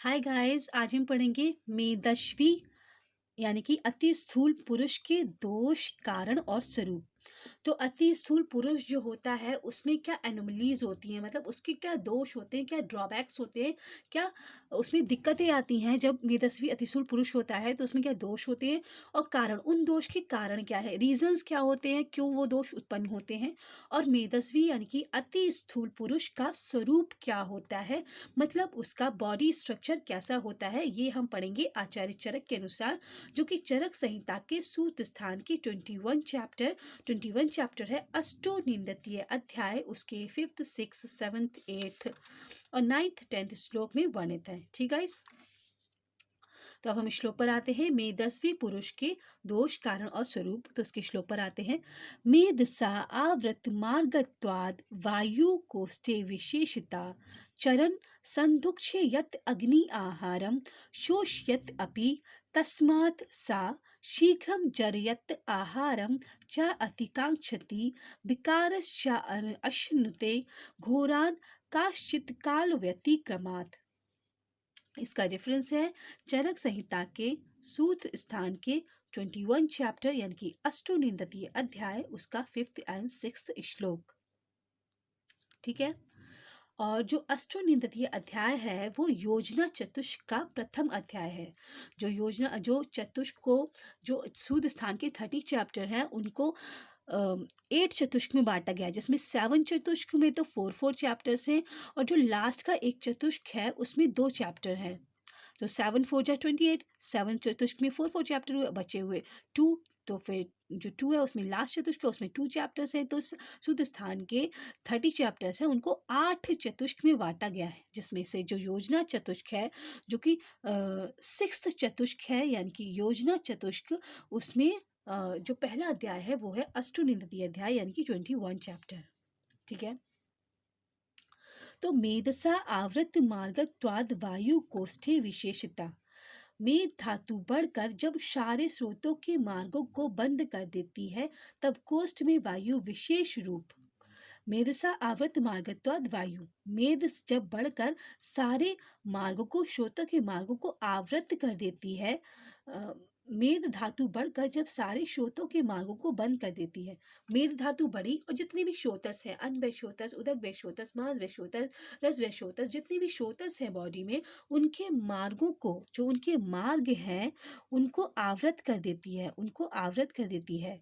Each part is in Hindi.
हाय गाइस, आज हम पढ़ेंगे मेदस्वी यानी कि अति स्थूल पुरुष के दोष, कारण और स्वरूप। तो अति स्थूल पुरुष जो होता है उसमें क्या एनोमलीज होती हैं, मतलब उसके क्या दोष होते हैं, क्या ड्रॉबैक्स होते हैं, क्या उसमें दिक्कतें आती हैं। जब मेदस्वी अति स्थूल पुरुष होता है तो उसमें क्या दोष होते हैं और कारण, उन दोष के कारण क्या है, रीजंस क्या होते हैं, क्यों वो दोष उत्पन्न होते हैं। और मेदस्वी यानी कि अति स्थूल पुरुष का स्वरूप क्या होता है, मतलब उसका बॉडी स्ट्रक्चर कैसा होता है, ये हम पढ़ेंगे आचार्य चरक के अनुसार, जो कि चरक संहिता के सूत स्थान की 21 चैप्टर है, अष्टोनिंदतीय अध्याय, उसके 5th 6th 7th 8th और 9th 10th श्लोक में वर्णित है। ठीक है। तो अब हम श्लोक पर आते हैं, मेदस्वी पुरुष के दोष, कारण और स्वरूप। तो उसके श्लोक पर आते हैं। मेदसा आवृत मार्गत्वाद वायु कोष्ठे विशेषता चरण संदुक्षे यत अग्नि आहारम शोष्यत अपि तस्मात् सा शीघ्रं जरयत आहारम च अतिकांक्षति विकारश्च अश्नुते घोरान काश्चित् काल व्यतिक्रमात्। इसका रेफरेंस है चरक संहिता के सूत्र स्थान के 21 चैप्टर यानी कि अष्टोनिंदतीय अध्याय, उसका 5th and 6th श्लोक। ठीक है। और जो अष्टोनिंदतीय अध्याय है वो योजना चतुष्क का प्रथम अध्याय है। जो चतुष्क को, जो सूद स्थान के 30 चैप्टर हैं उनको 8 चतुष्क में बांटा गया है, जिसमें 7 चतुष्क में तो 4 चैप्टर्स हैं और जो लास्ट का एक चतुष्क है उसमें 2 चैप्टर हैं। तो 7 4 जा 28, 7 चतुष्क में 4 चैप्टर हुए, बचे हुए 2। तो फिर जो 2 है उसमें लास्ट चतुष्क है, उसमें 2 चैप्टर्स हैं। तो सूद स्थान के 30 चैप्टर्स हैं, उनको 8 चतुष्क में बांटा गया है, जिसमें से जो योजना चतुष्क है, जो कि 6th चतुष्क है यानी कि योजना चतुष्क, उसमें जो पहला अध्याय है वो है अष्टोनिंदतीय अध्याय यानी कि 21 चैप्टर। ठीक है। तो मेदसा आवृत मार्गत्वाद वायु कोष्ठे विशेषता। मेद धातु बढ़कर जब सारे स्रोतों के मार्गों को बंद कर देती है तब कोष्ठ में वायु विशेष रूप। मेदसा आवृत मार्गत्वाद वायु, मेद जब बढ़कर सारे मार्गों को, स्रोतों के मार्गों को आवृत कर देती है, मेद धातु बढ़कर जब सारे स्रोतों के मार्गों को बंद कर देती है। मेद धातु बढ़ी और जितने भी स्रोतस हैं, अन्न व स्रोतस, उदक व स्रोतस, मांस व स्रोतस, रस व स्रोतस, जितने भी स्रोतस हैं बॉडी में, उनके मार्गों को, जो उनके मार्ग हैं उनको आवृत कर देती है, उनको आवृत कर देती है,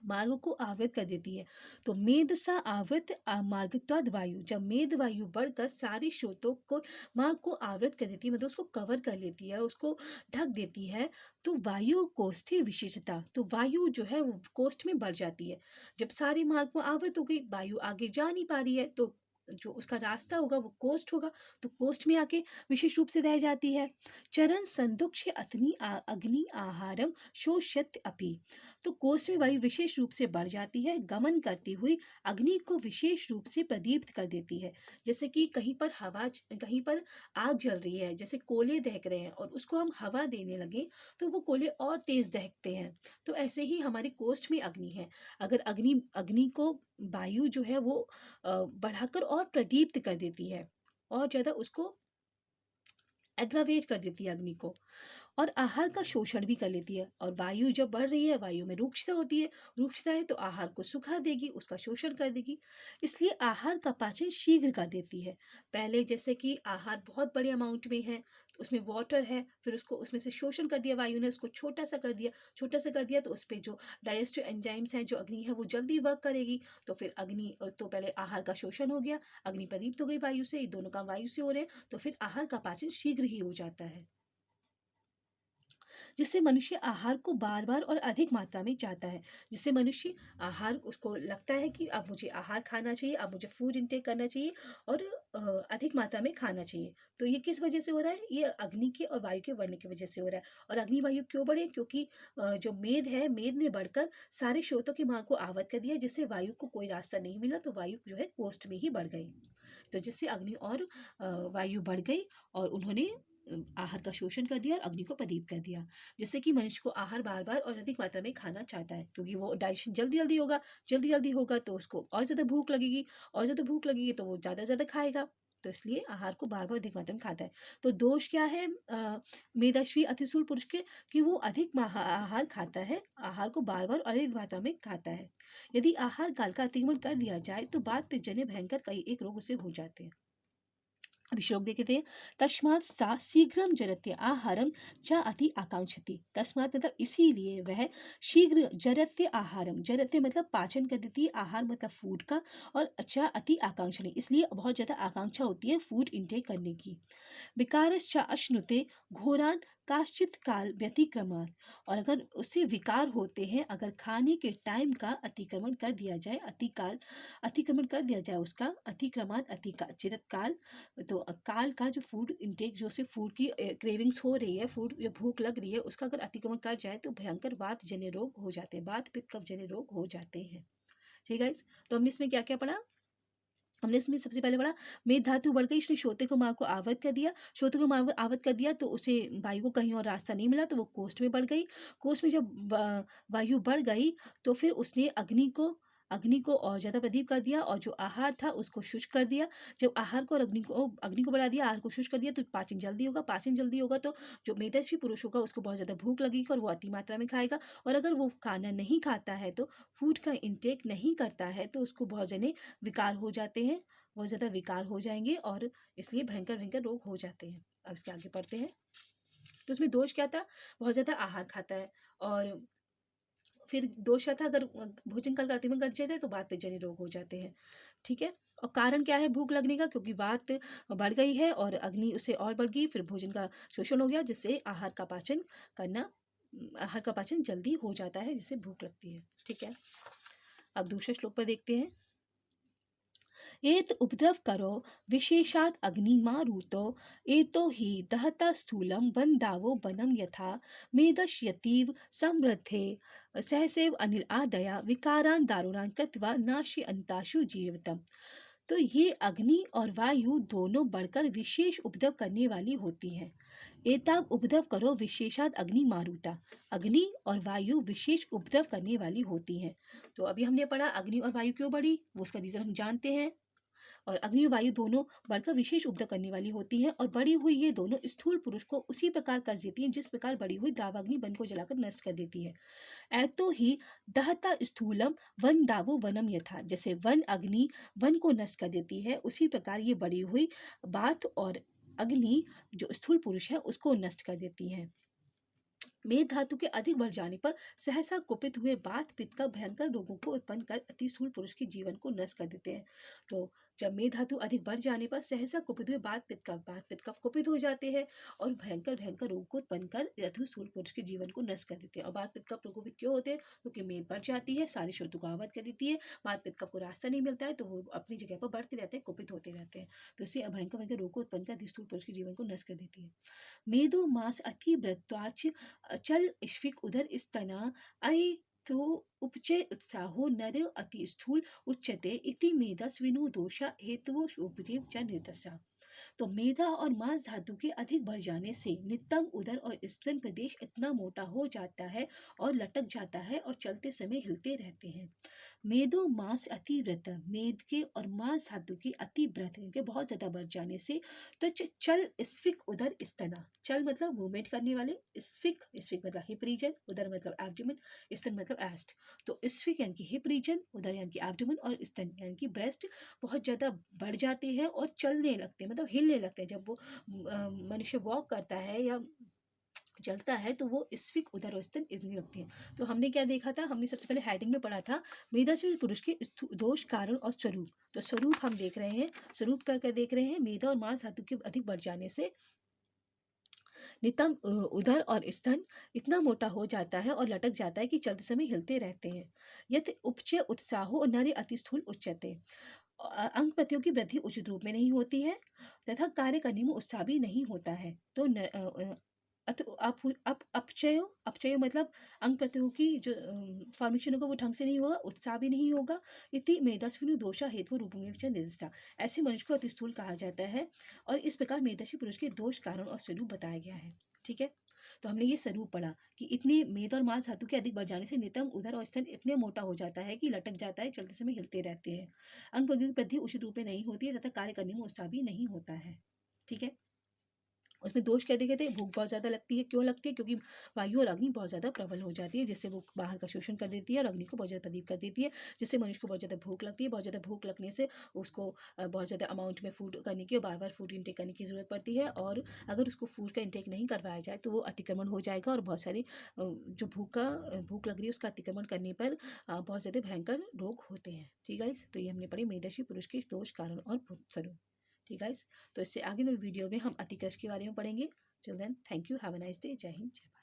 मार्गों को आवृत कर देती है। तो मेदसा आवृत मार्गत्वाद वायु, जब मेद वायु बढ़कर सारे स्रोतों को, मार्ग को आवृत कर देती है, मतलब उसको कवर कर लेती है, उसको ढक देती है, तो वायु कोष्ठी विशेषता, तो वायु जो है वो कोष्ठ में बढ़ जाती है। जब सारे मार्ग को आवृत हो गई, वायु आगे जा नहीं पा रही है, तो जो उसका रास्ता होगा वो कोष्ठ होगा, तो कोष्ठ में आके विशेष रूप से रह जाती है। चरण संदुक्ष अग्नि आहारम शोष्यत अपि, तो कोष्ठ में वायु विशेष रूप से बढ़ जाती है, गमन करती हुई अग्नि को विशेष रूप से प्रदीप्त कर देती है। जैसे कि कहीं पर कहीं पर आग जल रही है, जैसे कोयले दहक रहे हैं और उसको हम हवा देने लगे तो वो कोयले और तेज दहकते हैं। तो ऐसे ही हमारे कोष्ठ में अग्नि है, अगर अग्नि अग्नि को वायु जो है वो बढ़ाकर और प्रदीप्त कर देती है, और ज्यादा उसको एग्रावेट कर देती है अग्नि को, और आहार का शोषण भी कर लेती है। और वायु जब बढ़ रही है, वायु में रुक्षता होती है, रुक्षता है तो आहार को सुखा देगी, उसका शोषण कर देगी, इसलिए आहार का पाचन शीघ्र कर देती है। पहले जैसे कि आहार बहुत बड़े अमाउंट में है, तो उसमें वाटर है, फिर उसको उसमें से शोषण कर दिया वायु ने, उसको छोटा सा कर दिया, छोटा सा कर दिया तो उस पर जो डाइजेस्टिव एंजाइम्स हैं, जो अग्नि है वो जल्दी वर्क करेगी, तो फिर अग्नि, तो पहले आहार का शोषण हो गया, अग्नि प्रदीप्त हो गई वायु से, ये दोनों काम वायु से हो रहे हैं, तो फिर आहार का पाचन शीघ्र ही हो जाता है, जिससे मनुष्य आहार को बार बार और अधिक मात्रा में चाहता है। जिससे मनुष्य आहार, उसको लगता है कि अब मुझे आहार खाना चाहिए, अब मुझे फूड इंटेक करना चाहिए और अधिक मात्रा में खाना चाहिए। तो ये किस वजह से हो रहा है, ये अग्नि के और वायु के बढ़ने की वजह से हो रहा है। और अग्नि वायु क्यों बढ़े, क्योंकि जो मेद है, मेद ने बढ़कर सारे स्रोतों की मांग को आवत कर दिया, जिससे वायु को कोई रास्ता नहीं मिला, तो वायु जो है कोष्ठ में ही बढ़ गई। तो जिससे अग्नि और वायु बढ़ गई और उन्होंने आहार का शोषण कर दिया और अग्नि को प्रदीप्त कर दिया, जिससे कि मनुष्य को आहार बार बार और अधिक मात्रा में खाना चाहता है, क्योंकि वो डाइजेशन जल्दी जल्दी होगा, जल्दी जल्दी होगा तो उसको और ज़्यादा भूख लगेगी, और ज़्यादा भूख लगेगी तो वो ज़्यादा ज़्यादा खाएगा। तो इसलिए आहार को बार बार अधिक मात्रा में खाता है। तो दोष क्या है मेदस्वी अतिस्थूल पुरुष के, कि वो अधिक आहार खाता है, आहार को बार बार और अधिक मात्रा में खाता है। यदि आहार काल का अतिक्रमण कर दिया जाए तो बाद में जन्य भयंकर कई एक रोग उसे हो जाते हैं। अभी श्लोक देखते हैं। तस्मात् सा शीघ्रम जरत्य आहारम च अति आकांक्षति। तस्मात् मतलब इसीलिए वह शीघ्र जरत्य आहारम, जरत्य मतलब पाचन कर देती है, आहार मतलब फूड का, और च अति आकांक्षणी इसलिए बहुत ज्यादा आकांक्षा होती है फूड इनटेक करने की। विकारश्च अश्नुते घोरान काश्चित काल व्यतिक्रमात्, और अगर उससे विकार होते हैं अगर खाने के टाइम का अतिक्रमण कर दिया जाए, अतिक्रमण कर दिया जाए उसका, अतिक्रमात् चिरत काल, तो काल का जो फूड इनटेक, जो से फूड की क्रेविंग्स हो रही है, फूड या भूख लग रही है, उसका अगर अतिक्रमण कर जाए तो भयंकर वात जन्य रोग हो जाते हैं, वात पित्त कफ जन्य रोग हो जाते हैं। ठीक है गाइस, तो हमने इसमें क्या क्या पढ़ा? हमने इसमें सबसे पहले पढ़ा मेद धातु बढ़ गई, उसने श्रोते को माँ को आवत कर दिया, श्रोते को आवत कर दिया तो उसे वायु को कहीं और रास्ता नहीं मिला तो वो कोष्ठ में बढ़ गई। कोष्ठ में जब वायु बढ़ गई तो फिर उसने अग्नि को और ज़्यादा प्रदीप कर दिया, और जो आहार था उसको शुष्क कर दिया। जब आहार को और अग्नि को बढ़ा दिया, आहार को शुष्क कर दिया, तो पाचन जल्दी होगा, पाचन जल्दी होगा तो जो मेदस्वी पुरुष होगा उसको बहुत ज़्यादा भूख लगेगी और वो अति मात्रा में खाएगा। और अगर वो खाना नहीं खाता है, तो फूड का इंटेक नहीं करता है, तो उसको बहुत जने विकार हो जाते हैं, बहुत ज़्यादा विकार हो जाएंगे, और इसलिए भयंकर भयंकर रोग हो जाते हैं। अब इसके आगे पढ़ते हैं। तो इसमें दोष क्या था? बहुत ज़्यादा आहार खाता है, और फिर दोष क्या था? अगर भोजन काल का अतिक्रमण कर जाता है तो वात जन्य रोग हो जाते हैं। ठीक है, और कारण क्या है भूख लगने का? क्योंकि वात बढ़ गई है और अग्नि उससे और बढ़ गई, फिर भोजन का शोषण हो गया, जिससे आहार का पाचन जल्दी हो जाता है, जिससे भूख लगती है। ठीक है, अब दूसरे श्लोक पर देखते हैं। एत उपद्रव करो विशेषात अग्निमारुतो, एतो हि दहता स्थूलम बंदावो बनम यथा मेदश्यतीव समृद्धे सहसेव अनिल आदया विकारान दारुणान कृत्वा नाशी अंताशु जीवितम। तो ये अग्नि और वायु दोनों बढ़कर विशेष उपद्रव करने वाली होती हैं। एताव उपद्रव करो विशेषात अग्नि मारुता, अग्नि और वायु विशेष उपद्रव करने वाली होती हैं। तो अभी हमने पढ़ा अग्नि और वायु क्यों बढ़ी, वो उसका रीजन हम जानते हैं। और अग्नि और वायु दोनों बढ़कर विशेष उपद्रव करने वाली होती हैं, और बड़ी हुई ये दोनों स्थूल पुरुष को उसी प्रकार कर देती हैं जिस प्रकार बड़ी हुई दावाग्नि वन को जलाकर नष्ट कर देती है। ऐतो ही दहता स्थूलम वन दावो वनम यथा, जैसे वन अग्नि वन को नष्ट कर देती है, उसी प्रकार ये बड़ी हुई वात और अग्नि जो स्थूल पुरुष है उसको नष्ट कर देती है। मेद धातु के अधिक बढ़ जाने पर सहसा कुपित हुए वात पित्त का भयंकर रोगों को उत्पन्न कर अति स्थूल पुरुष के जीवन को नष्ट कर देते हैं। तो जब मेद धातु अधिक बढ़ जाने पर सहसा कुपित हुए वात पित्त का कुपित हो जाते हैं और भयंकर भयंकर रोग को उत्पन्न कर अति स्थूल पुरुष के जीवन को नष्ट कर देते हैं। और वात पित्त का प्रकोपित क्यों होते हैं? क्योंकि मेद बढ़ जाती है, सारी श्रोतों को आवत कर देती है, वात पित्त का कोई रास्ता नहीं मिलता है, तो वो अपनी जगह पर बढ़ते रहते हैं, कुपित होते रहते हैं। तो इससे भयंकर भयंकर रोग को उत्पन्न कर अति स्थूल पुरुष के जीवन को नष्ट कर देती है। मेदो मास अति व्रत्वाच चल इश्विक उदर स्तना अय तो उपचय उत्साहो नर अति स्थूल उच्यते इति मेधस विनु दोषा हेतु उपजीव च निर्दशा। तो मेधा और मांस धातु के अधिक बढ़ जाने से नितंब उदर और स्तन प्रदेश इतना मोटा हो जाता है और लटक जाता है और चलते समय हिलते रहते हैं। मेदो मांस अतिव्रत, मेद के और मांस धातु की अतिव्रत के बहुत ज्यादा बढ़ जाने से तो चल स्फिक उदर स्तना, चल मतलब मूवमेंट करने वाले, स्फिक मतलब हिप रीजन, उदर मतलब एब्डोमेन, स्तन मतलब एस्ट। तो स्फिक यानी कि हिप रीजन, उदर यानी कि एब्डोमेन, और स्तन यानी कि ब्रेस्ट बहुत ज्यादा बढ़ जाते हैं और चलने लगते हैं, मतलब हिलने लगते हैं। जब वो मनुष्य वॉक करता है या चलता है तो वो स्फिक उदर और स्तन इजनी लगती हैं। तो हमने क्या देखा था? हमने सबसे पहले हेडिंग में पढ़ा था मेधाश्वी पुरुष के दोष कारण और स्वरूप। तो स्वरूप हम देख रहे हैं, स्वरूप क्या क्या देख रहे हैं? मेधा और मांस धातु के अधिक बढ़ जाने से नितंब उदर और स्तन इतना मोटा हो जाता है और लटक जाता है कि चलते समय हिलते रहते हैं। यत उपचय उत्साहो और नरे अतिस्थूल उच्चते, अंग प्रत्ययों की वृद्धि उचित रूप में नहीं होती है तथा कार्य करने में उत्साह भी नहीं होता है। तो अपचय मतलब अंग प्रत्ययों की जो फॉर्मेशन होगा वो ढंग से नहीं होगा, उत्साह भी नहीं होगा। इति मेधस्विनु दोषा हेतु रूप में निर्दिष्टा, ऐसे मनुष्य को अतिस्थूल कहा जाता है और इस प्रकार मेधस्वी पुरुष के दोष कारण और स्वरूप बताया गया है। ठीक है, तो हमने ये स्वरूप पढ़ा कि इतने मेद और मांस धातु के अधिक बढ़ जाने से नितंब, उदर और स्तन इतने मोटा हो जाता है कि लटक जाता है, चलते समय हिलते रहते हैं। अंग पंखुड़ी की वृद्धि उचित रूप में नहीं होती है तथा कार्य करने में उत्साह भी नहीं होता है। ठीक है। उसमें दोष क्या देखे थे? भूख बहुत ज़्यादा लगती है। क्यों लगती है? क्योंकि वायु और अग्नि बहुत ज़्यादा प्रबल हो जाती है, जिससे वो बाहर का शोषण कर देती है और अग्नि को बहुत ज़्यादा प्रदीप कर देती है, जिससे मनुष्य को बहुत ज़्यादा भूख लगती है। बहुत ज़्यादा भूख लगने से उसको बहुत ज़्यादा अमाउंट में फूड करने की और बार-बार फूड इंटेक करने की ज़रूरत पड़ती है, और अगर उसको फूड का इंटेक नहीं करवाया जाए तो वो अतिक्रमण हो जाएगा, और बहुत सारे जो भूख लग रही है उसका अतिक्रमण करने पर बहुत ज़्यादा भयंकर रोग होते हैं। ठीक है गाइस? तो ये हमने पढ़ी मेदस्वी पुरुष के दोष, कारण और स्वरूप। ठीक है गाइस? तो इससे आगे में वीडियो में हम अतिकृष्ण के बारे में पढ़ेंगे। Till then, thank you, have a nice day, जय हिंद, जय भारत।